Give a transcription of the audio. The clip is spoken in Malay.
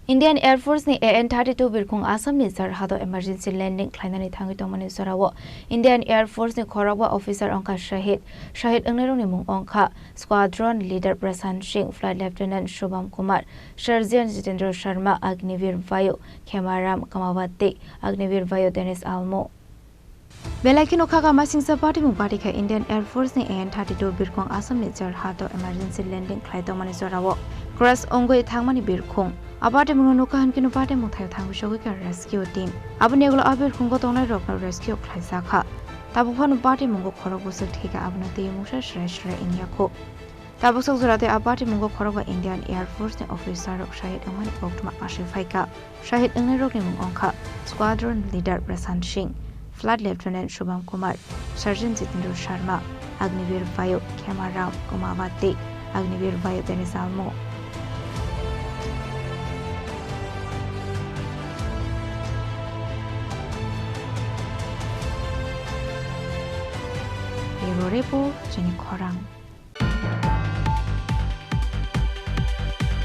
Indian Air Force ni AN-32 Birkhung Assam ni Jorhato emergency landing Khlainani Thangwi Tongmani Jorao. Indian Air Force ni Khorokba officer Wngkha Shaheed Wngnai ni Mung Wngkha Squadron leader Prashant Singh Flight Lieutenant Shubham Kumar Sergeant Jitendra Sharma Agniveer Vayu Khemaram Kumawat Agniveer Vayu Denish Almo. Belaki nokhaga masingsa party mung party kha Indian Air Force ni AN-32 Birkhung Assam ni Jorhato emergency landing Khlainani Jorao. Cross Ongoi Thangmani Birkhung Abate mung nokha hankinu party mung thai thangwi shogi ka rescue team. Abune gulo abir khungo tongnai Rokni rescue khlaisa kha. Tabukhanu party mung Khorokba sekthi ka abuna te musha shre India ko. Tabuk Jorate abate mung Khorokba Indian Air Force ni officer Shaheed Wngnai oktuma ashifai ka. Shaheed Wngnai Rokni mung Wngkha Squadron leader Prashant Singh Flight Lieutenant Shubham Kumar, Sergeant Jitendra Sharma, Agniveer Vayu Khemaram Kumawat Agniveer Vayu Denish Almo. Report Chini Khorang.